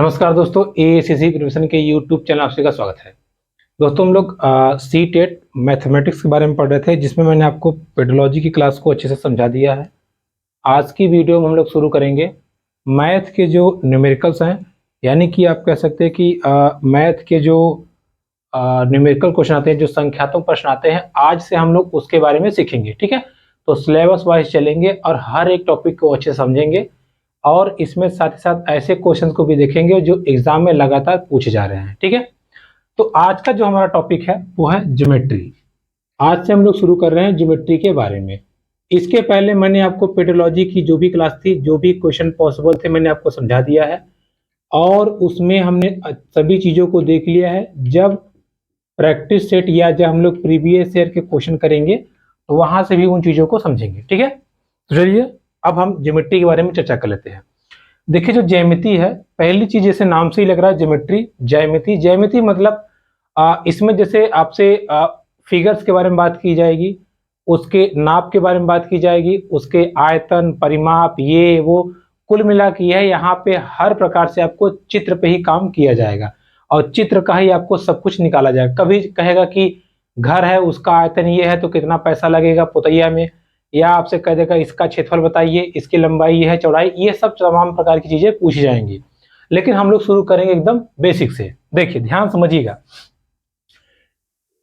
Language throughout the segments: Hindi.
नमस्कार दोस्तों, एसीसी प्रिपरेशन के यूट्यूब चैनल आप सभी का स्वागत है। दोस्तों हम लोग सी टेट मैथमेटिक्स के बारे में पढ़ रहे थे, जिसमें मैंने आपको पेडोलॉजी की क्लास को अच्छे से समझा दिया है। आज की वीडियो में हम लोग शुरू करेंगे मैथ के जो न्यूमेरिकल्स हैं, यानी कि आप कह सकते हैं कि मैथ के जो न्यूमेरिकल क्वेश्चन आते हैं, जो संख्यात्मक प्रश्न आते हैं, आज से हम लोग उसके बारे में सीखेंगे। ठीक है, तो सिलेबस वाइज चलेंगे और हर एक टॉपिक को अच्छे से समझेंगे और इसमें साथ ही साथ ऐसे क्वेश्चंस को भी देखेंगे जो एग्जाम में लगातार पूछे जा रहे हैं। ठीक है, तो आज का जो हमारा टॉपिक है वो है ज्योमेट्री। आज से हम लोग शुरू कर रहे हैं ज्योमेट्री के बारे में। इसके पहले मैंने आपको पेडोलॉजी की जो भी क्लास थी, जो भी क्वेश्चन पॉसिबल थे, मैंने आपको समझा दिया है और उसमें हमने सभी चीज़ों को देख लिया है। जब प्रैक्टिस सेट या जब हम लोग प्रीवियस ईयर के क्वेश्चन करेंगे तो वहां से भी उन चीज़ों को समझेंगे। ठीक है, तो चलिए अब हम ज्योमेट्री के बारे में चर्चा कर लेते हैं। देखिए, जो ज्यामिति है, पहली चीज जैसे नाम से ही लग रहा है ज्योमेट्री, ज्यामिति। ज्यामिति मतलब इसमें जैसे आपसे फिगर्स के बारे में बात की जाएगी, उसके नाप के बारे में बात की जाएगी, उसके आयतन, परिमाप, ये वो कुल मिला के है। यहाँ पे हर प्रकार से आपको चित्र पे ही काम किया जाएगा और चित्र का ही आपको सब कुछ निकाला जाएगा। कभी कहेगा कि घर है, उसका आयतन ये है तो कितना पैसा लगेगा पुतैया में, या आपसे कह देगा इसका क्षेत्रफल बताइए, इसकी लंबाई ये है, चौड़ाई, ये सब तमाम प्रकार की चीजें पूछी जाएंगी। लेकिन हम लोग शुरू करेंगे एकदम बेसिक से। देखिए, ध्यान समझिएगा,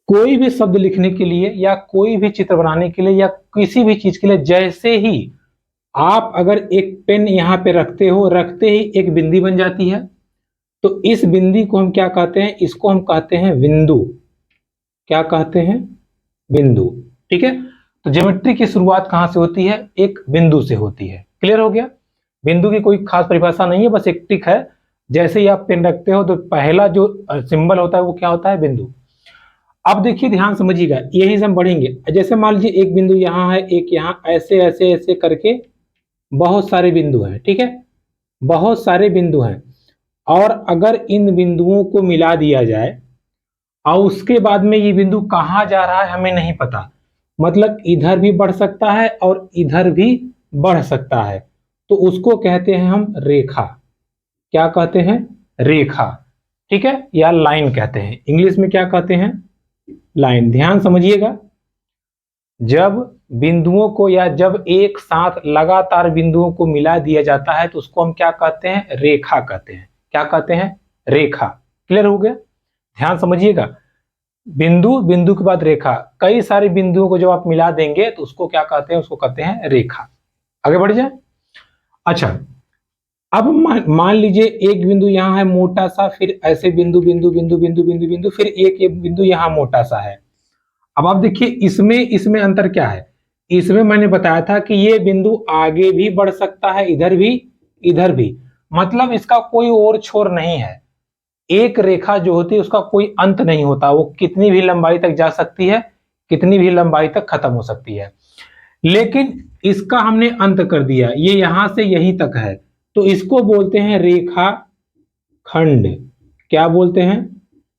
कोई भी शब्द लिखने के लिए या कोई भी चित्र बनाने के लिए या किसी भी चीज के लिए, जैसे ही आप अगर एक पेन यहाँ पे रखते हो, रखते ही एक बिंदी बन जाती है, तो इस बिंदी को हम क्या कहते हैं? इसको हम कहते हैं बिंदु। क्या कहते हैं? बिंदु। ठीक है, तो ज्योमेट्री की शुरुआत कहां से होती है? एक बिंदु से होती है। क्लियर हो गया? बिंदु की कोई खास परिभाषा नहीं है, बस एक टिक है। जैसे ही आप पेन रखते हो तो पहला जो सिंबल होता है वो क्या होता है? बिंदु। अब देखिए, ध्यान समझिएगा, यही से हम बढ़ेंगे। जैसे मान लीजिए एक बिंदु यहाँ है, एक यहाँ, ऐसे ऐसे ऐसे करके बहुत सारे बिंदु हैं। ठीक है, बहुत सारे बिंदु हैं और अगर इन बिंदुओं को मिला दिया जाए और उसके बाद में ये बिंदु कहाँ जा रहा है हमें नहीं पता, मतलब इधर भी बढ़ सकता है और इधर भी बढ़ सकता है, तो उसको कहते हैं हम रेखा। क्या कहते हैं? रेखा। ठीक है, या लाइन कहते हैं। इंग्लिश में क्या कहते हैं? लाइन। ध्यान समझिएगा, जब बिंदुओं को या जब एक साथ लगातार बिंदुओं को मिला दिया जाता है तो उसको हम क्या कहते हैं? रेखा कहते हैं। क्या कहते हैं? रेखा। क्लियर हो गया? ध्यान समझिएगा, बिंदु, बिंदु के बाद रेखा, कई सारे बिंदुओं को जब आप मिला देंगे तो उसको क्या कहते हैं? उसको कहते हैं रेखा। आगे बढ़ जाए। अच्छा, अब मान लीजिए एक बिंदु यहाँ है मोटा सा, फिर ऐसे बिंदु बिंदु बिंदु बिंदु बिंदु बिंदु, फिर एक बिंदु यहाँ मोटा सा है। अब आप देखिए, इसमें इसमें अंतर क्या है? इसमें मैंने बताया था कि ये बिंदु आगे भी बढ़ सकता है, इधर भी, इधर भी, मतलब इसका कोई और छोर नहीं है। एक रेखा जो होती है उसका कोई अंत नहीं होता, वो कितनी भी लंबाई तक जा सकती है, कितनी भी लंबाई तक खत्म हो सकती है। लेकिन इसका हमने अंत कर दिया, ये यहां से यहीं तक है, तो इसको बोलते हैं रेखा खंड। क्या बोलते हैं?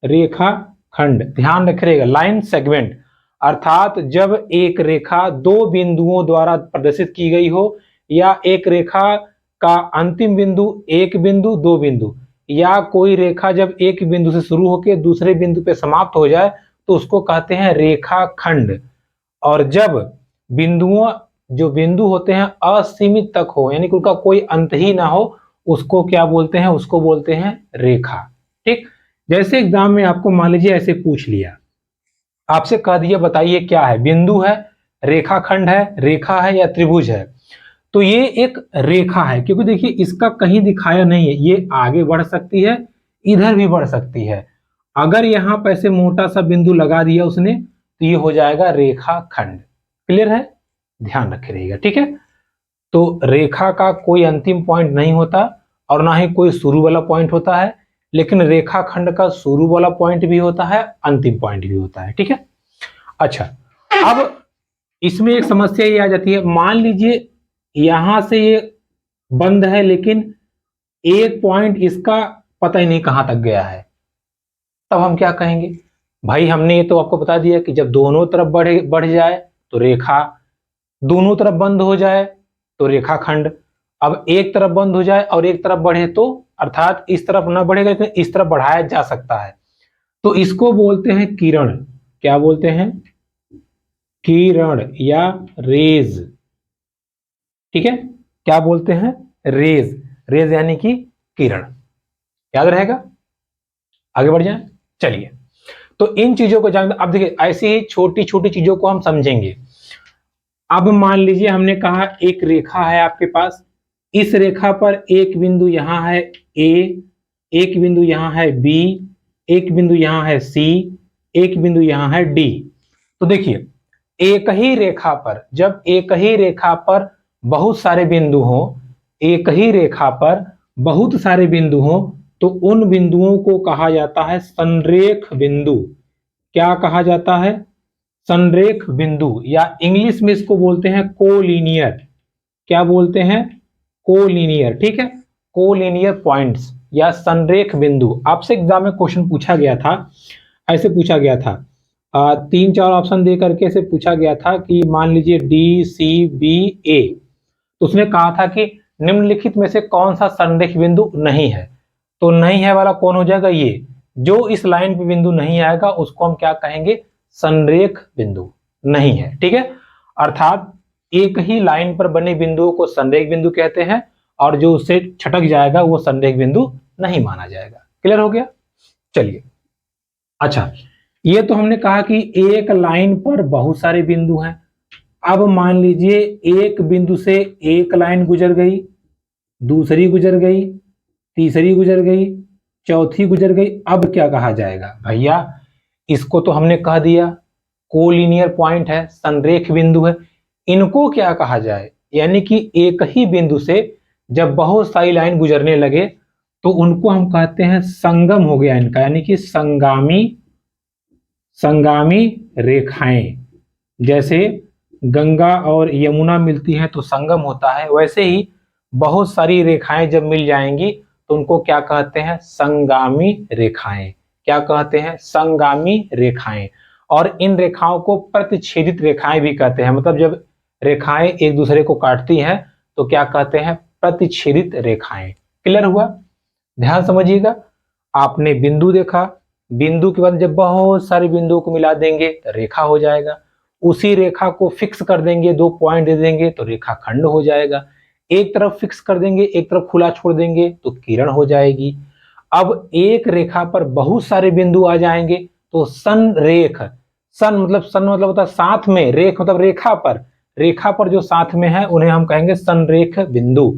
रेखा खंड। ध्यान रखिएगा, लाइन सेगमेंट, अर्थात जब एक रेखा दो बिंदुओं द्वारा प्रदर्शित की गई हो, या एक रेखा का अंतिम बिंदु एक बिंदु, दो बिंदु, या कोई रेखा जब एक बिंदु से शुरू होकर दूसरे बिंदु पे समाप्त हो जाए तो उसको कहते हैं रेखा खंड। और जब बिंदुओं, जो बिंदु होते हैं असीमित तक हो, यानी कि उनका कोई अंत ही ना हो, उसको क्या बोलते हैं? उसको बोलते हैं रेखा। ठीक, जैसे एग्जाम में आपको मान लीजिए ऐसे पूछ लिया, आपसे कह दिया बताइए क्या है? बिंदु है, रेखाखंड है, रेखा है या त्रिभुज है? तो ये एक रेखा है, क्योंकि देखिए इसका कहीं दिखाया नहीं है, ये आगे बढ़ सकती है, इधर भी बढ़ सकती है। अगर यहां पर ऐसे मोटा सा बिंदु लगा दिया उसने तो ये हो जाएगा रेखा खंड। क्लियर है? ध्यान रखे रहिएगा। ठीक है, तो रेखा का कोई अंतिम पॉइंट नहीं होता और ना ही कोई शुरू वाला पॉइंट होता है, लेकिन रेखा खंड का शुरू वाला पॉइंट भी होता है, अंतिम पॉइंट भी होता है। ठीक है, अच्छा, अब इसमें एक समस्या ये आ जाती है, मान लीजिए यहां से ये बंद है लेकिन एक पॉइंट इसका पता ही नहीं कहां तक गया है, तब हम क्या कहेंगे? भाई हमने ये तो आपको बता दिया कि जब दोनों तरफ बढ़ जाए तो रेखा, दोनों तरफ बंद हो जाए तो रेखाखंड। अब एक तरफ बंद हो जाए और एक तरफ बढ़े तो अर्थात इस तरफ ना बढ़ेगा लेकिन इस तरफ बढ़ाया जा सकता है, तो इसको बोलते हैं किरण। क्या बोलते हैं? किरण या रेज। ठीक है, क्या बोलते हैं? रेज। रेज यानी कि किरण। याद रहेगा? आगे बढ़ जाए, चलिए। तो इन चीजों को जान, अब देखिए ऐसी ही छोटी छोटी चीजों को हम समझेंगे। अब मान लीजिए हमने कहा एक रेखा है आपके पास, इस रेखा पर एक बिंदु यहां है ए, एक बिंदु यहां है बी, एक बिंदु यहां है सी, एक बिंदु यहां है डी। तो देखिए एक ही रेखा पर, जब एक ही रेखा पर बहुत सारे बिंदु हो, एक ही रेखा पर बहुत सारे बिंदु हो, तो उन बिंदुओं को कहा जाता है संरेख बिंदु। क्या कहा जाता है? संरेख बिंदु, या इंग्लिश में इसको बोलते हैं कोलिनियर। क्या बोलते हैं? कोलिनियर। ठीक है, कोलिनियर पॉइंट्स या संरेख बिंदु। आपसे एग्जाम में क्वेश्चन पूछा गया था, ऐसे पूछा गया था, 3-4 ऑप्शन दे करके से पूछा गया था कि मान लीजिए डी सी बी ए, तो उसने कहा था कि निम्नलिखित में से कौन सा संरेख बिंदु नहीं है। तो नहीं है वाला कौन हो जाएगा? ये जो इस लाइन पे बिंदु नहीं आएगा उसको हम क्या कहेंगे? संरेख बिंदु नहीं है। ठीक है, अर्थात एक ही लाइन पर बने बिंदुओं को संरेख बिंदु कहते हैं, और जो उससे छटक जाएगा वो संरेख बिंदु नहीं माना जाएगा। क्लियर हो गया? चलिए, अच्छा, ये तो हमने कहा कि एक लाइन पर बहुत सारे बिंदु हैं। अब मान लीजिए एक बिंदु से एक लाइन गुजर गई, दूसरी गुजर गई, तीसरी गुजर गई, चौथी गुजर गई। अब क्या कहा जाएगा भैया? इसको तो हमने कह दिया कोलिनियर पॉइंट है, संरेख बिंदु है। इनको क्या कहा जाए? यानी कि एक ही बिंदु से जब बहुत सारी लाइन गुजरने लगे तो उनको हम कहते हैं संगम हो गया इनका, यानी कि संगामी, संगामी रेखाएं। जैसे गंगा और यमुना मिलती हैं तो संगम होता है, वैसे ही बहुत सारी रेखाएं जब मिल जाएंगी तो उनको क्या कहते हैं? संगामी रेखाएं। क्या कहते हैं? संगामी रेखाएं। और इन रेखाओं को प्रतिच्छेदित रेखाएं भी कहते हैं। मतलब जब रेखाएं एक दूसरे को काटती हैं तो क्या कहते हैं? प्रतिच्छेदित रेखाएं। क्लियर हुआ? ध्यान समझिएगा। आपने बिंदु देखा, बिंदु के बाद जब बहुत सारे बिंदुओं को मिला देंगे तो रेखा हो जाएगा। उसी रेखा को फिक्स कर देंगे, 2 पॉइंट दे देंगे तो रेखा खंड हो जाएगा। एक तरफ फिक्स कर देंगे, एक तरफ खुला छोड़ देंगे तो किरण हो जाएगी। अब एक रेखा पर बहुत सारे बिंदु आ जाएंगे तो संरेख, सन मतलब होता है साथ में, रेख मतलब रेखा पर, रेखा पर जो साथ में है उन्हें हम कहेंगे संरेख बिंदु।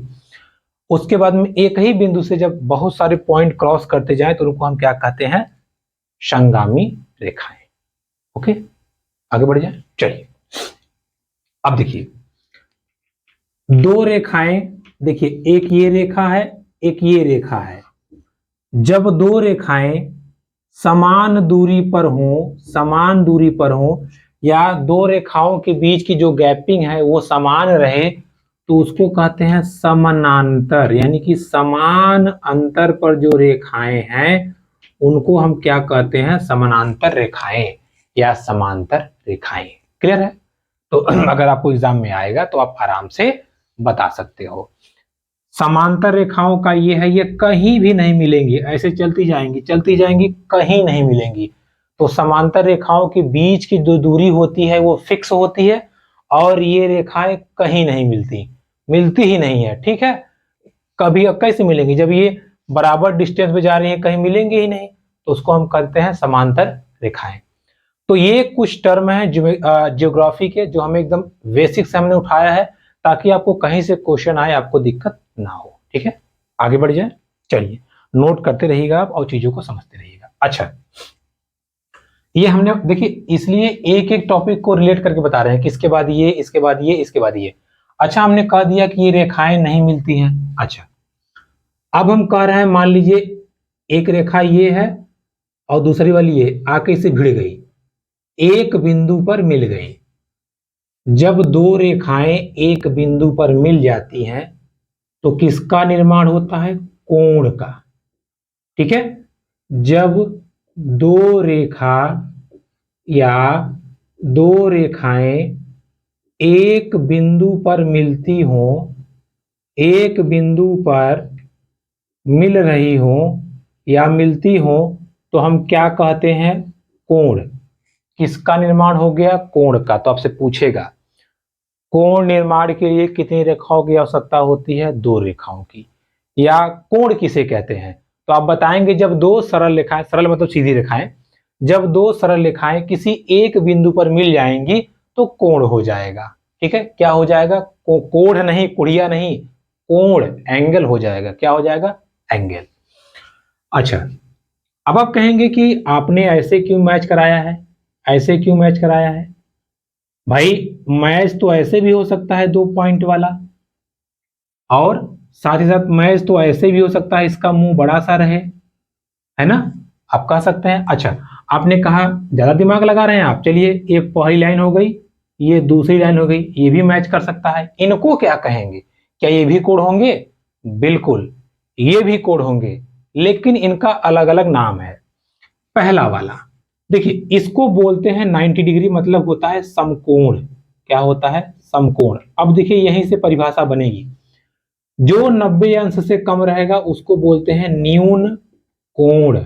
उसके बाद में एक ही बिंदु से जब बहुत सारे पॉइंट क्रॉस करते जाएं तो उनको हम क्या कहते हैं? संगामी रेखाएं। ओके, आगे बढ़ जाए, चलिए। अब देखिए दो रेखाएं, देखिए एक ये रेखा है, एक ये रेखा है। जब दो रेखाएं समान दूरी पर हो, समान दूरी पर हो, या दो रेखाओं के बीच की जो गैपिंग है वो समान रहे तो उसको कहते हैं समानांतर। यानी कि समान अंतर पर जो रेखाएं हैं उनको हम क्या कहते हैं? समानांतर रेखाएं या समांतर रेखाएं। क्लियर है? तो अगर आपको एग्जाम में आएगा तो आप आराम से बता सकते हो। समांतर रेखाओं का ये है, ये कहीं भी नहीं मिलेंगी, ऐसे चलती जाएंगी, कहीं नहीं मिलेंगी। तो समांतर रेखाओं के बीच की जो दूरी होती है वो फिक्स होती है, और ये रेखाएं कहीं नहीं मिलती, मिलती ही नहीं है। ठीक है, कभी कैसे मिलेंगी? जब ये बराबर डिस्टेंस पे जा रही है, कहीं मिलेंगे ही नहीं, तो उसको हम कहते हैं समांतर रेखाएं। तो ये कुछ टर्म है ज्योग्राफी के जो हमें एकदम बेसिक से हमने उठाया है, ताकि आपको कहीं से क्वेश्चन आए आपको दिक्कत ना हो। ठीक है, आगे बढ़ जाए, चलिए। नोट करते रहिएगा आप और चीजों को समझते रहिएगा। अच्छा, ये हमने देखिए इसलिए एक एक टॉपिक को रिलेट करके बता रहे हैं कि इसके बाद ये, इसके बाद ये, इसके बाद ये। अच्छा, हमने कह दिया कि ये रेखाएं नहीं मिलती हैं। अच्छा, अब हम कह रहे हैं मान लीजिए एक रेखा ये है और दूसरी वाली ये आके इसे भिड़ गई, एक बिंदु पर मिल गई। जब दो रेखाएं एक बिंदु पर मिल जाती हैं तो किसका निर्माण होता है? कोण का। ठीक है, जब दो रेखा या दो रेखाएं एक बिंदु पर मिलती हों, एक बिंदु पर मिल रही हो या मिलती हो तो हम क्या कहते हैं? कोण। किसका निर्माण हो गया? कोण का। तो आपसे पूछेगा कोण निर्माण के लिए कितनी रेखाओं की आवश्यकता होती है? 2 रेखाओं की। या कोण किसे कहते हैं? तो आप बताएंगे जब दो सरल रेखाएं, सरल मतलब सीधी रेखाएं, जब दो सरल रेखाएं किसी एक बिंदु पर मिल जाएंगी तो कोण हो जाएगा। ठीक है, क्या हो जाएगा? कोण नहीं, कुड़िया नहीं, कोण, एंगल हो जाएगा। क्या हो जाएगा? एंगल। अच्छा, अब आप कहेंगे कि आपने ऐसे क्यों मैच कराया है, ऐसे क्यों मैच कराया है? भाई मैच तो ऐसे भी हो सकता है 2 पॉइंट वाला, और साथ ही साथ मैच तो ऐसे भी हो सकता है इसका मुंह बड़ा सा रहे, है ना? आप कह सकते हैं। अच्छा, आपने कहा ज्यादा दिमाग लगा रहे हैं आप, चलिए ये पहली लाइन हो गई, ये दूसरी लाइन हो गई, ये भी मैच कर सकता है। इनको क्या कहेंगे? क्या ये भी कोड होंगे? बिल्कुल, ये भी कोड होंगे, लेकिन इनका अलग अलग नाम है। पहला वाला देखिए, इसको बोलते हैं 90 डिग्री, मतलब होता है समकोण। क्या होता है? समकोण। अब देखिए यहीं से परिभाषा बनेगी, जो 90 अंश से कम रहेगा उसको बोलते हैं न्यून कोण,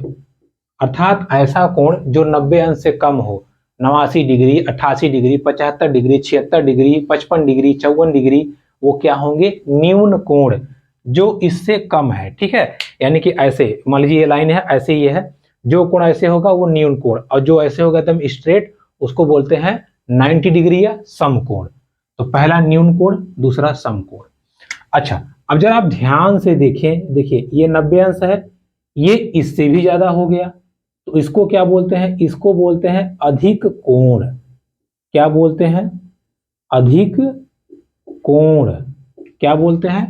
अर्थात ऐसा कोण जो 90 अंश से कम हो। 89 degree, 88 degree, 75 degree, 76 degree, 55 degree, 54 degree, वो क्या होंगे? न्यून कोण, जो इससे कम है। ठीक है, यानी कि ऐसे मान लीजिए ये लाइन है, ऐसे ये है, जो कोण ऐसे होगा वो न्यून कोण, और जो ऐसे होगा एकदम स्ट्रेट उसको बोलते हैं 90 डिग्री या समकोण। तो पहला न्यून कोण, दूसरा समकोण। अच्छा, अब जरा आप ध्यान से देखें, देखिए ये 90 अंश है, ये इससे भी ज्यादा हो गया, तो इसको क्या बोलते हैं? इसको बोलते हैं अधिक कोण। क्या बोलते हैं? अधिक कोण। क्या बोलते हैं?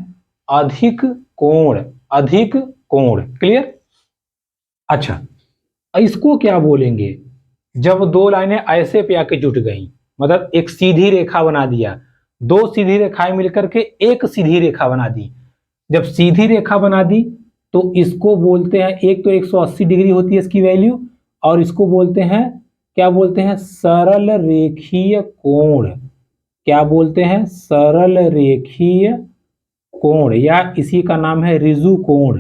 अधिक कोण, अधिक कोण। क्लियर? अच्छा, इसको क्या बोलेंगे? जब दो लाइनें ऐसे पे आके जुट गई, मतलब एक सीधी रेखा बना दिया, दो सीधी रेखाएं मिलकर के एक सीधी रेखा बना दी। जब सीधी रेखा बना दी तो इसको बोलते हैं, एक तो 180 डिग्री होती है इसकी वैल्यू, और इसको बोलते हैं, क्या बोलते हैं? सरल रेखीय कोण। क्या बोलते हैं? सरल रेखीय कोण, या इसी का नाम है ऋजु कोण।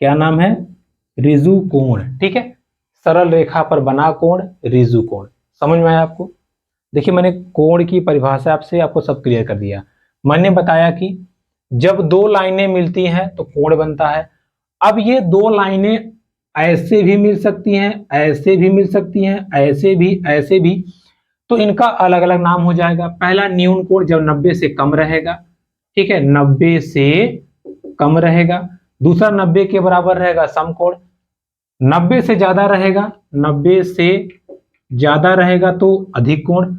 क्या नाम है? ऋजु कोण। ठीक है, सरल रेखा पर बना कोण ऋजु कोण। समझ में आया आपको? देखिए मैंने कोण की परिभाषा आपसे आपको सब क्लियर कर दिया। मैंने बताया कि जब दो लाइनें मिलती हैं तो कोण बनता है। अब ये दो लाइनें ऐसे भी मिल सकती हैं, ऐसे भी मिल सकती हैं, ऐसे भी, ऐसे भी, तो इनका अलग अलग नाम हो जाएगा। पहला न्यून कोण जब 90 से कम रहेगा, ठीक है, 90 से कम रहेगा। दूसरा 90 के बराबर रहेगा समकोण। 90 से ज्यादा रहेगा, 90 से ज्यादा रहेगा तो अधिक कोण।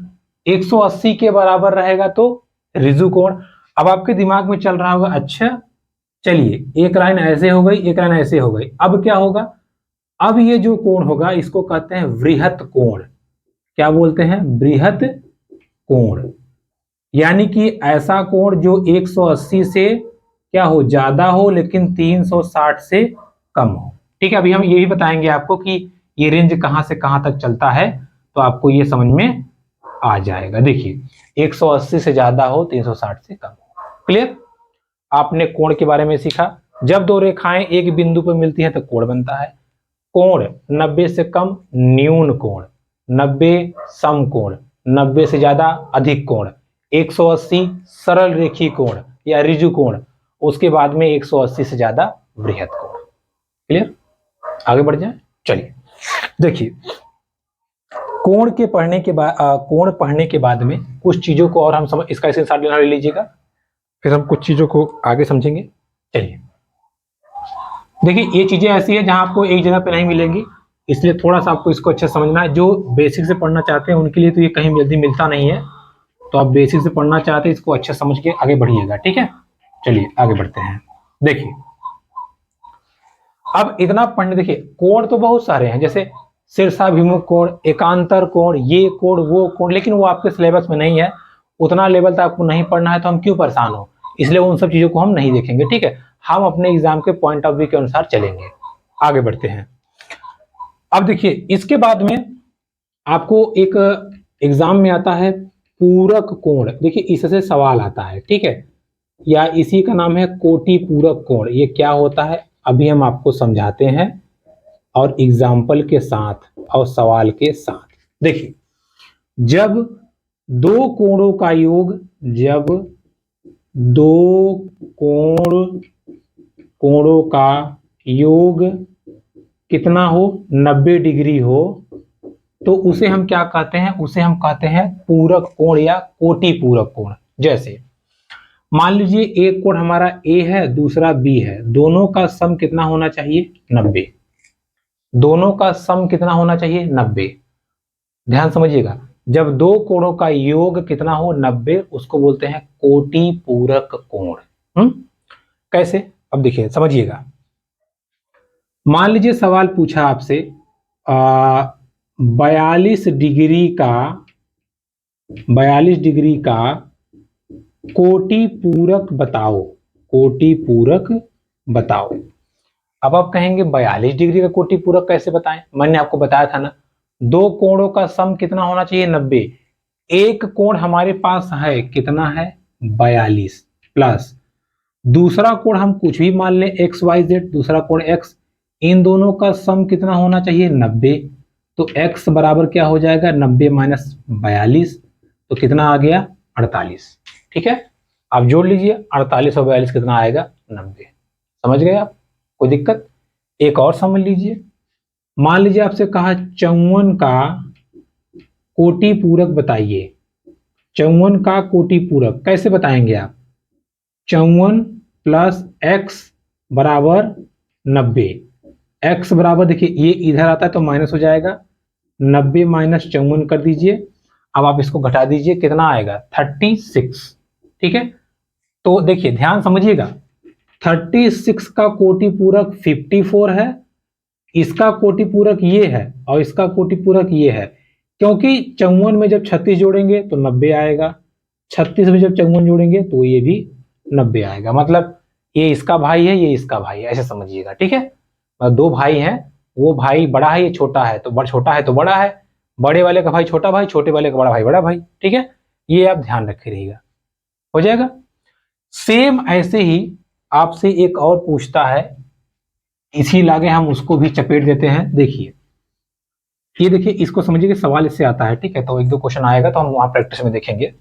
180 के बराबर रहेगा तो ऋजु कोण। अब आपके दिमाग में चल रहा होगा, अच्छा चलिए एक लाइन ऐसे हो गई, एक लाइन ऐसे हो गई, अब क्या होगा? अब ये जो कोण होगा इसको कहते हैं वृहत कोण। क्या बोलते हैं? वृहत कोण। यानी कि ऐसा कोण जो 180 से क्या हो? ज्यादा हो, लेकिन 360 से कम हो। ठीक है, अभी हम ये भी बताएंगे आपको कि ये रेंज कहां से कहां तक चलता है, तो आपको ये समझ में आ जाएगा। देखिए 180 से ज्यादा हो, 360 से कम हो। क्लियर? आपने कोण के बारे में सीखा। जब दो रेखाएं एक बिंदु पर मिलती हैं तो कोण बनता है। कोण 90 से कम न्यून कोण, 90 समकोण, 90 से ज्यादा अधिक कोण, 180 सरल रेखीय कोण या ऋजु कोण, उसके बाद में 180 से ज्यादा वृहत कोण। क्लियर? आगे बढ़ जाए, चलिए देखिए कोण के पढ़ने के बाद, कोण पढ़ने के बाद में कुछ चीजों को और हम समझ, इसका स्क्रीनशॉट ले लीजिएगा, फिर हम कुछ चीजों को आगे समझेंगे। चलिए देखिए, ये चीजें ऐसी है जहां आपको एक जगह पे नहीं मिलेंगी, इसलिए थोड़ा सा आपको इसको अच्छे समझना है। जो बेसिक से पढ़ना चाहते हैं उनके लिए तो ये कहीं जल्दी मिलता नहीं है, तो आप बेसिक से पढ़ना चाहते हैं इसको अच्छे समझ के आगे बढ़िएगा। ठीक है, चलिए आगे बढ़ते हैं। देखिए अब इतना पढ़ने, देखिए कोण तो बहुत सारे हैं, जैसे शीर्षाभिमुख कोण, एकांतर कोण, ये कोण, वो कोण, लेकिन वो आपके सिलेबस में नहीं है, उतना लेवल तक आपको नहीं पढ़ना है, तो हम क्यों परेशान हो, इसलिए उन सब चीजों को हम नहीं देखेंगे। ठीक है, हम अपने एग्जाम के पॉइंट ऑफ व्यू के अनुसार चलेंगे। आगे बढ़ते हैं। अब देखिए इसके बाद में आपको एक एग्जाम में आता है पूरक कोण। देखिए इससे सवाल आता है, ठीक है, या इसी का नाम है कोटि पूरक कोण। ये क्या होता है? अभी हम आपको समझाते हैं और एग्जाम्पल के साथ और सवाल के साथ। देखिए, जब दो कोणों का योग, जब दो कोणों का योग कितना हो, 90 डिग्री हो, तो उसे हम क्या कहते हैं, उसे हम कहते हैं पूरक कोण या कोटि पूरक कोण। जैसे मान लीजिए एक कोण हमारा ए है, दूसरा बी है, दोनों का सम कितना होना चाहिए, 90। दोनों का सम कितना होना चाहिए, 90। ध्यान समझिएगा, जब दो कोणों का योग कितना हो, 90, उसको बोलते हैं कोटि पूरक कोण। कैसे, अब देखिए समझिएगा। मान लीजिए सवाल पूछा आपसे 42 डिग्री का कोटि पूरक बताओ, कोटि पूरक बताओ। अब आप कहेंगे 42 डिग्री का कोटि पूरक कैसे बताएं, मैंने आपको बताया था ना, दो कोणों का सम कितना होना चाहिए, 90। एक कोण हमारे पास है, कितना है, 42, प्लस दूसरा कोण हम कुछ भी मान लें, एक्स वाई जेड, दूसरा कोण एक्स, इन दोनों का सम कितना होना चाहिए, 90। तो x बराबर क्या हो जाएगा, 90 माइनस 42, तो कितना आ गया, 48। ठीक है, आप जोड़ लीजिए, 48 और 42 कितना आएगा, 90। समझ गए आप, कोई दिक्कत। एक और समझ लीजिए, मान लीजिए आपसे कहा 54 का कोटि पूरक बताइए। 54 का कोटि पूरक कैसे बताएंगे आप, 54 प्लस एक्स बराबर 90। एक्स बराबर देखिए ये इधर आता है तो माइनस हो जाएगा, 90 माइनस 54 कर दीजिए। अब आप इसको घटा दीजिए, कितना आएगा, 36। ठीक है, तो देखिए ध्यान समझिएगा, 36 का कोटि पूरक 54 है, इसका कोटि पूरक ये है और इसका कोटि पूरक ये है, क्योंकि 54 में जब 36 जोड़ेंगे तो 90 आएगा, 36 में जब 54 जोड़ेंगे तो ये भी 90 आएगा। मतलब ये इसका भाई है, ये इसका भाई है, ऐसे समझिएगा। ठीक है, दो भाई हैं, वो भाई बड़ा है, ये छोटा है, तो छोटा है तो बड़ा है, बड़े वाले का भाई छोटा भाई, छोटे वाले का बड़ा भाई बड़ा भाई। ठीक है, ये आप ध्यान रखे रहिएगा, हो जाएगा। सेम ऐसे ही आपसे एक और पूछता है, इसी लागे हम उसको भी चपेट देते हैं। देखिए ये देखिए, इसको समझिए कि सवाल इससे आता है। ठीक है, तो एक दो क्वेश्चन आएगा तो हम वहां प्रैक्टिस में देखेंगे।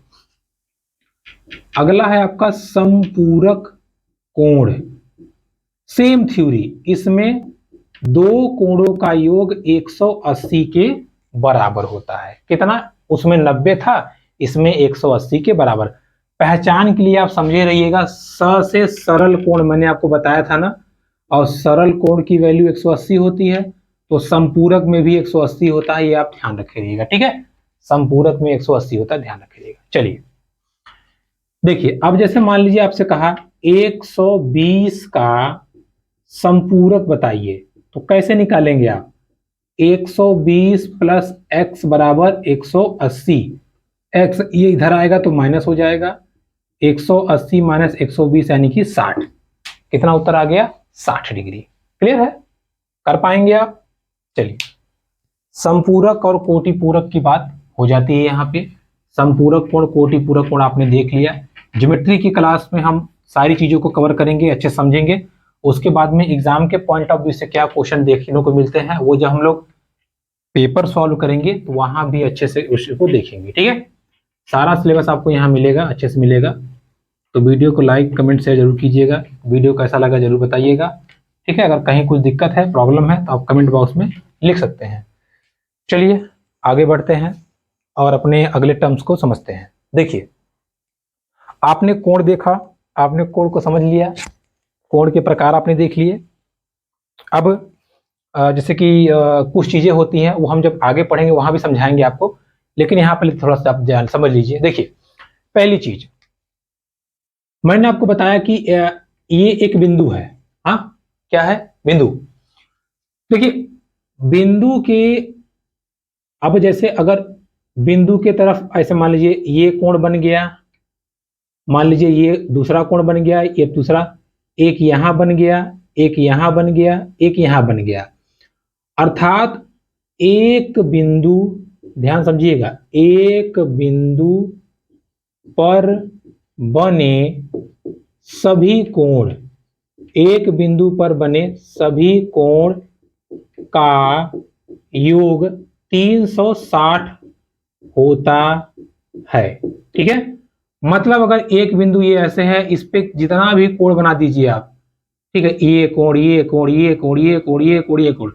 अगला है आपका समपूरक कोण। सेम थ्योरी, इसमें दो कोणों का योग 180 के बराबर होता है। कितना, उसमें 90 था, इसमें 180 के बराबर। पहचान के लिए आप समझे रहिएगा, स से सरल कोण मैंने आपको बताया था ना, और सरल कोण की वैल्यू 180 होती है, तो संपूरक में भी 180 होता है, ये आप ध्यान रखिएगा। ठीक है, संपूरक में 180 होता है, ध्यान रखिएगा। चलिए देखिए, अब जैसे मान लीजिए आपसे कहा 120 का संपूरक बताइए, तो कैसे निकालेंगे आप, 120 प्लस एक्स बराबर 180, एक्स ये इधर आएगा तो माइनस हो जाएगा, 180 माइनस 120 यानी कि 60। कितना उत्तर आ गया, 60 डिग्री। क्लियर है, कर पाएंगे आप। चलिए, संपूरक और कोटि पूरक की बात हो जाती है यहाँ पे। संपूरक कोण, कोटि पूरक कोण आपने देख लिया। ज्योमेट्री की क्लास में हम सारी चीजों को कवर करेंगे, अच्छे समझेंगे। उसके बाद में एग्जाम के पॉइंट ऑफ व्यू से क्या क्वेश्चन देखने को मिलते हैं, वो जब हम लोग पेपर सॉल्व करेंगे तो वहां भी अच्छे से उसको देखेंगे। ठीक है, सारा सिलेबस आपको यहाँ मिलेगा, अच्छे से मिलेगा। तो वीडियो को लाइक कमेंट शेयर जरूर कीजिएगा, वीडियो कैसा लगा जरूर बताइएगा। ठीक है, अगर कहीं कुछ दिक्कत है, प्रॉब्लम है, तो आप कमेंट बॉक्स में लिख सकते हैं। चलिए आगे बढ़ते हैं और अपने अगले टर्म्स को समझते हैं। देखिए, आपने कोण देखा, आपने कोण को समझ लिया, कोण के प्रकार आपने देख लिए। अब जैसे कि कुछ चीजें होती हैं, वो हम जब आगे पढ़ेंगे वहां भी समझाएंगे आपको, लेकिन यहाँ पे थोड़ा सा आप ध्यान समझ लीजिए। देखिए, पहली चीज मैंने आपको बताया कि ये एक बिंदु है। हाँ, क्या है, बिंदु। देखिए बिंदु के, अब जैसे अगर बिंदु के तरफ ऐसे मान लीजिए ये कोण बन गया, मान लीजिए ये दूसरा कोण बन गया, ये दूसरा, एक यहां बन गया, एक यहां बन गया, एक यहां बन गया। अर्थात एक बिंदु, ध्यान समझिएगा, एक बिंदु पर बने सभी कोण, एक बिंदु पर बने सभी कोण का योग 360 होता है। ठीक है, मतलब अगर एक बिंदु ये ऐसे है, इस पे जितना भी कोण बना दीजिए आप, ठीक है, ये कोण, ये कोण, ये कोण, ये कोण, ये कोण, ये कोण,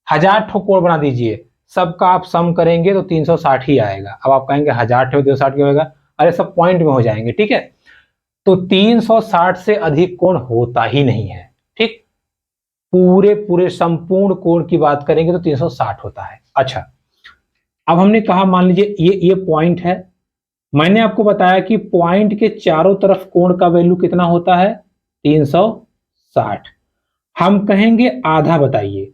1000 ठो कोण बना दीजिए, सबका आप सम करेंगे तो 360 ही आएगा। अब आप कहेंगे 1000 ठो 360 क्यों होगा? अरे सब पॉइंट में हो जाएंगे। ठीक है, तो 360 से अधिक कोण होता ही नहीं है। ठीक, पूरे पूरे संपूर्ण कोण की बात करेंगे तो 360 होता है। अच्छा, अब हमने कहा मान लीजिए ये पॉइंट है, मैंने आपको बताया कि पॉइंट के चारों तरफ कोण का वैल्यू कितना होता है? 360। हम कहेंगे आधा बताइए,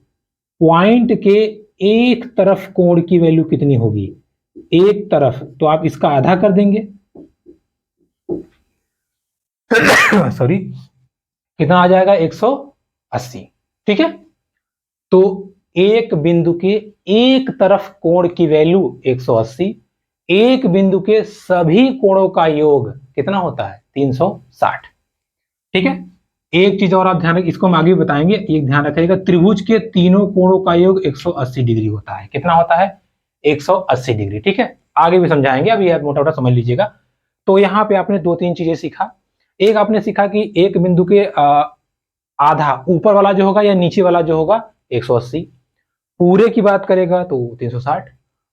पॉइंट के एक तरफ कोण की वैल्यू कितनी होगी? एक तरफ, तो आप इसका आधा कर देंगे सॉरी, कितना आ जाएगा? 180। ठीक है, तो एक बिंदु के एक तरफ कोण की वैल्यू 180, एक बिंदु के सभी कोणों का योग कितना होता है? 360। ठीक है, एक चीज और आप ध्यान रखिए, इसको हम आगे भी बताएंगे, एक ध्यान रखिएगा, त्रिभुज के तीनों कोणों का योग 180 डिग्री होता है। कितना होता है? 180 डिग्री। ठीक है, आगे भी समझाएंगे, अभी आप मोटा मोटा समझ लीजिएगा। तो यहाँ पे आपने दो तीन चीजें सीखा। एक आपने सीखा कि एक बिंदु के आधा, ऊपर वाला जो होगा या नीचे वाला जो होगा 180, पूरे की बात करेगा तो 360,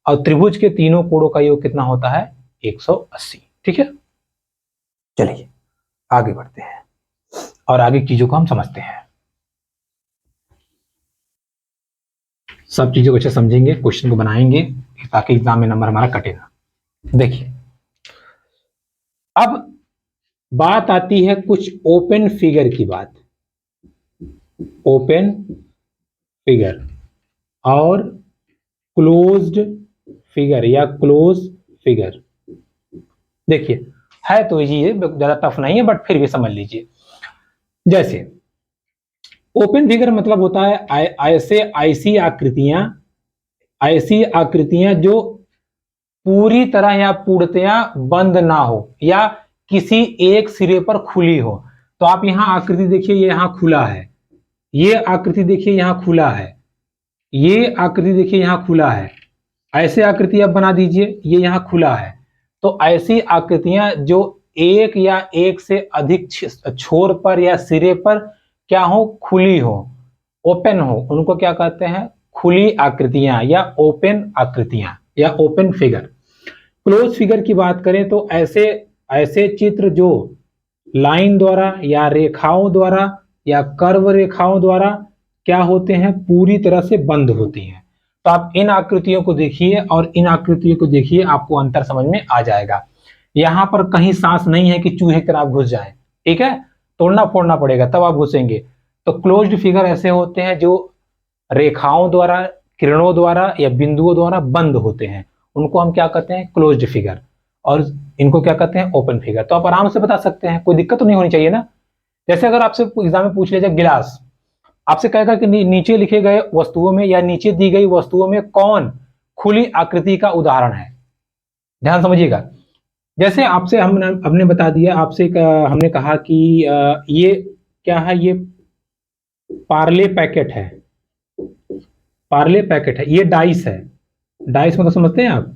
और त्रिभुज के तीनों कोणों का योग कितना होता है? 180। ठीक है, चलिए आगे बढ़ते हैं और आगे चीजों को हम समझते हैं, सब चीजों को अच्छे समझेंगे, क्वेश्चन को बनाएंगे ताकि एग्जाम में नंबर हमारा कटे ना। देखिए, अब बात आती है कुछ ओपन फिगर की बात, ओपन फिगर और क्लोज्ड फिगर या क्लोज फिगर। देखिए, है तो ये ज्यादा टफ नहीं है, बट फिर भी समझ लीजिए। जैसे ओपन फिगर मतलब होता है ऐसे ऐसी आकृतियां जो पूरी तरह या पूर्णतया बंद ना हो या किसी एक सिरे पर खुली हो। तो आप यहां आकृति देखिए, ये यहां खुला है, ये आकृति देखिए यहां खुला है, ये आकृति देखिए यहां खुला है, ऐसे आकृति आप बना दीजिए, ये यहां खुला है। तो ऐसी आकृतियां जो एक या एक से अधिक छोर पर या सिरे पर क्या हो? खुली हो, ओपन हो, उनको क्या कहते हैं? खुली आकृतियां या ओपन आकृतियां या ओपन फिगर। क्लोज फिगर की बात करें तो ऐसे ऐसे चित्र जो लाइन द्वारा या रेखाओं द्वारा या कर्व रेखाओं द्वारा क्या होते हैं? पूरी तरह से बंद होती हैं। तो आप इन आकृतियों को देखिए और इन आकृतियों को देखिए, आपको अंतर समझ में आ जाएगा। यहां पर कहीं सांस नहीं है कि चूहे की तरह आप घुस जाएं। ठीक है, तोड़ना फोड़ना पड़ेगा तब आप घुसेंगे। तो क्लोज्ड फिगर ऐसे होते हैं जो रेखाओं द्वारा, किरणों द्वारा या बिंदुओं द्वारा बंद होते हैं, उनको हम क्या कहते हैं? Closed figure. और इनको क्या कहते हैं? Open figure. तो आप आराम से बता सकते हैं, कोई दिक्कत तो नहीं होनी चाहिए ना। जैसे अगर आपसे एग्जाम में पूछ लिया जाए गिलास, आपसे कहेगा कि नीचे लिखे गए वस्तुओं में या नीचे दी गई वस्तुओं में कौन खुली आकृति का उदाहरण है? ध्यान समझिएगा। जैसे आपसे हमने बता दिया, आपसे हमने कहा कि ये क्या है? ये पार्ले पैकेट है, पार्ले पैकेट है, ये डाइस है। डाइस मतलब समझते हैं आप,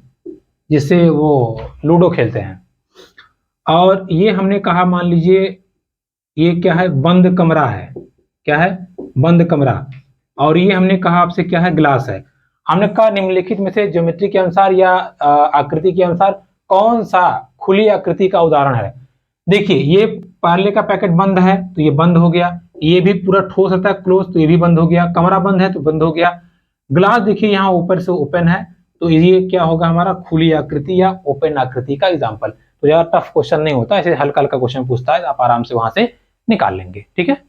जिससे वो लूडो खेलते हैं। और ये हमने कहा, मान लीजिए ये क्या है? बंद कमरा है। क्या है? बंद कमरा। और ये हमने कहा आपसे क्या है? ग्लास है। हमने कहा निम्नलिखित में से ज्योमेट्री के अनुसार या आकृति के अनुसार कौन सा खुली आकृति का उदाहरण है? देखिए, ये पार्ले का पैकेट बंद है तो ये बंद हो गया, ये भी पूरा ठोस रहता है क्लोज तो ये भी बंद हो गया, कमरा बंद है तो बंद हो गया। ग्लास देखिए यहाँ ऊपर से ओपन है, तो ये क्या होगा? हमारा खुली आकृति या ओपन आकृति का एग्जाम्पल। तो ज्यादा टफ क्वेश्चन नहीं होता, ऐसे हल्का हल्का क्वेश्चन पूछता है, आप आराम से वहां से निकाल लेंगे। ठीक है,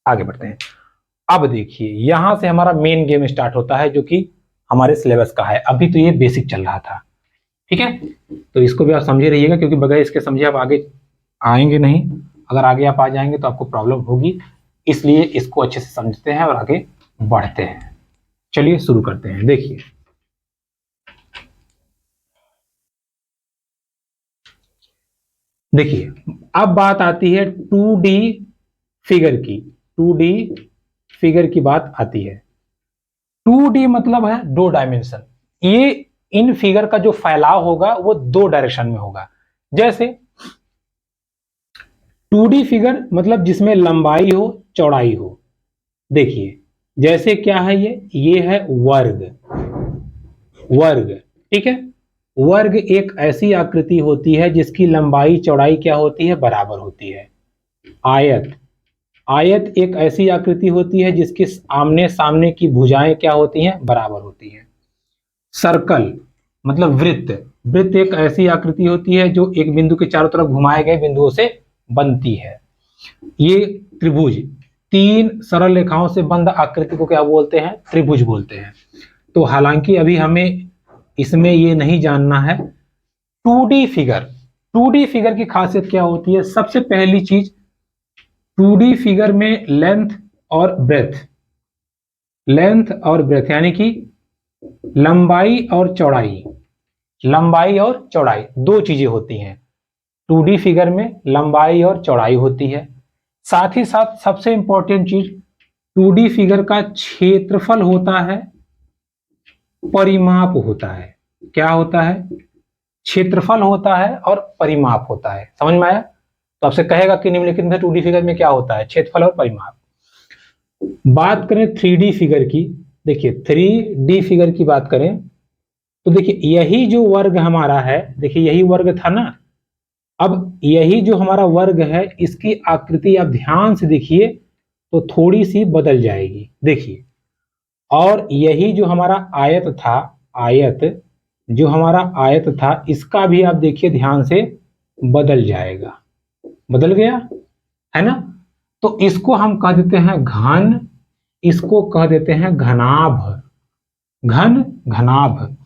आगे बढ़ते हैं। अब देखिए, यहां से हमारा मेन गेम स्टार्ट होता है जो कि हमारे सिलेबस का है। अभी तो ये बेसिक चल रहा था। ठीक है, तो इसको भी आप समझे रहिएगा, क्योंकि बगैर इसके समझे आप आगे आएंगे नहीं। अगर आगे आप आ जाएंगे तो आपको प्रॉब्लम होगी, इसलिए इसको अच्छे से समझते हैं और आगे बढ़ते हैं। चलिए शुरू करते हैं। देखिए, देखिए अब बात आती है 2D फिगर की, 2D फिगर की बात आती है। 2D मतलब है 2 डायमेंशन। ये इन फिगर का जो फैलाव होगा वो 2 डायरेक्शन में होगा। जैसे 2D फिगर मतलब जिसमें लंबाई हो चौड़ाई हो। देखिए जैसे क्या है, ये है वर्ग। वर्ग, ठीक है। वर्ग एक ऐसी आकृति होती है जिसकी लंबाई चौड़ाई क्या होती है, बराबर होती है। आयत, आयत एक ऐसी आकृति होती है जिसकी आमने सामने की भुजाएं क्या होती हैं, बराबर होती हैं। सर्कल मतलब वृत्त, वृत्त एक ऐसी आकृति होती है जो एक बिंदु के चारों तरफ घुमाए गए बिंदुओं से बनती है। ये त्रिभुज, 3 सरल रेखाओं से बंध आकृति को क्या बोलते हैं, त्रिभुज बोलते हैं। तो हालांकि अभी हमें इसमें ये नहीं जानना है 2D फिगर। 2D फिगर की खासियत क्या होती है, सबसे पहली चीज 2D फिगर में लेंथ और ब्रेथ, लेंथ और ब्रेथ यानी कि लंबाई और चौड़ाई, लंबाई और चौड़ाई 2 चीजें होती हैं। 2D फिगर में लंबाई और चौड़ाई होती है। साथ ही साथ सबसे इंपॉर्टेंट चीज 2D फिगर का क्षेत्रफल होता है, परिमाप होता है। क्या होता है, क्षेत्रफल होता है और परिमाप होता है। समझ में आया? तो आपसे कहेगा कि निम्नलिखित में 2D फिगर में क्या होता है, क्षेत्रफल और परिमाप। बात करें 3D फिगर की, देखिए 3D फिगर की बात करें तो देखिए यही जो वर्ग हमारा है, देखिए यही वर्ग था ना, अब यही जो हमारा वर्ग है इसकी आकृति आप ध्यान से देखिए तो थोड़ी सी बदल जाएगी। देखिए, और यही जो हमारा आयत था, आयत जो हमारा आयत था इसका भी आप देखिए ध्यान से बदल जाएगा। बदल गया है ना? तो इसको हम कह देते हैं घन, इसको कह देते हैं घनाभ। घन, घनाभ।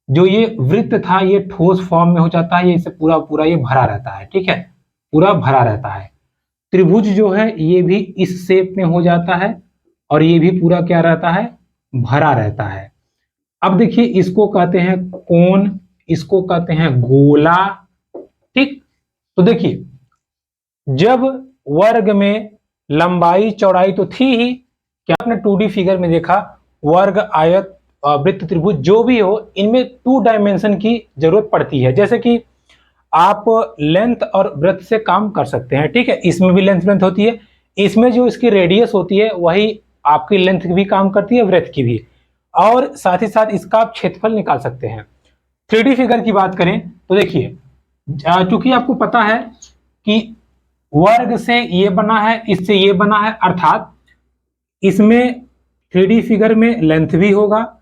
जो ये वृत्त था ये ठोस फॉर्म में हो जाता है, ये इसे पूरा पूरा ये भरा रहता है, ठीक है, पूरा भरा रहता है। त्रिभुज जो है ये भी इस शेप में हो जाता है और ये भी पूरा क्या रहता है, भरा रहता है। अब देखिए इसको कहते हैं कोण, इसको कहते हैं गोला, ठीक। तो देखिए जब वर्ग में लंबाई चौड़ाई तो थी ही, क्या आपने 2D फिगर में देखा, वर्ग आयत वृत्त त्रिभुज जो भी हो इनमें 2 डायमेंशन की जरूरत पड़ती है। जैसे कि आप लेंथ और ब्रेथ से काम कर सकते हैं, ठीक है, इसमें भी लेंथ ब्रेथ होती है, इसमें जो इसकी रेडियस होती है वही आपकी लेंथ की भी काम करती है, ब्रेथ की भी, और साथ ही साथ इसका आप क्षेत्रफल निकाल सकते हैं। 3D फिगर की बात करें तो देखिए चूंकि आपको पता है कि वर्ग से ये बना है, इससे ये बना है, अर्थात इसमें 3D फिगर में लेंथ भी होगा,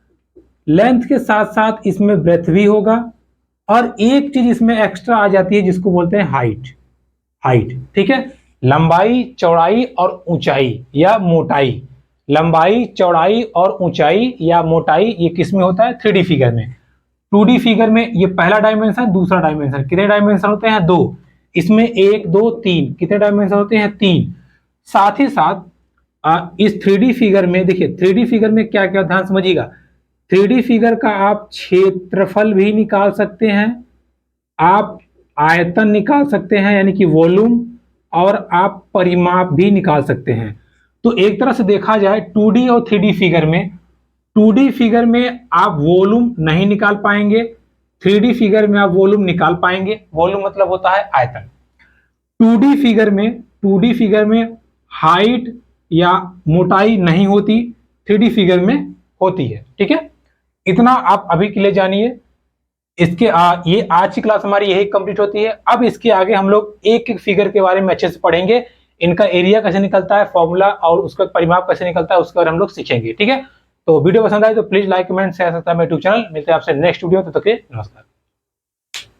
लेंथ के साथ साथ इसमें ब्रेथ भी होगा, और एक चीज इसमें एक्स्ट्रा आ जाती है जिसको बोलते हैं हाइट। हाइट, ठीक है, लंबाई चौड़ाई और ऊंचाई या मोटाई, लंबाई चौड़ाई और ऊंचाई या मोटाई ये किस में होता है, 3D फिगर में। 2D फिगर में ये पहला डायमेंशन, दूसरा डायमेंशन, कितने डायमेंशन होते हैं, 2, इसमें 1 2 3, कितने डायमेंशन होते हैं, 3। साथ ही साथ इस 3D फिगर में देखिए 3D फिगर में क्या क्या, ध्यान समझिएगा, 3D फिगर का आप क्षेत्रफल भी निकाल सकते हैं, आप आयतन निकाल सकते हैं यानी कि वॉल्यूम, और आप परिमाप भी निकाल सकते हैं। तो एक तरह से देखा जाए 2D और 3D फिगर में, 2D फिगर में आप वॉल्यूम नहीं निकाल पाएंगे, 3D फिगर में आप वॉल्यूम निकाल पाएंगे। वॉल्यूम मतलब होता है आयतन। 2D फिगर में, 2D फिगर में हाइट या मोटाई नहीं होती, 3D फिगर में होती है, ठीक है। इतना आप अभी के लिए जानिए। इसके ये आज की क्लास हमारी यही कंप्लीट होती है। अब इसके आगे हम लोग एक एक फिगर के बारे में अच्छे से पढ़ेंगे, इनका एरिया कैसे निकलता है, फॉर्मूला और उसका परिमाप कैसे निकलता है उसके बारे में हम लोग सीखेंगे, ठीक है। तो वीडियो पसंद आए तो प्लीज लाइक कमेंट शेयर सकता है मेरे यूट्यूब चैनल। मिलते हैं आपसे नेक्स्ट वीडियो, तब तक के नमस्कार।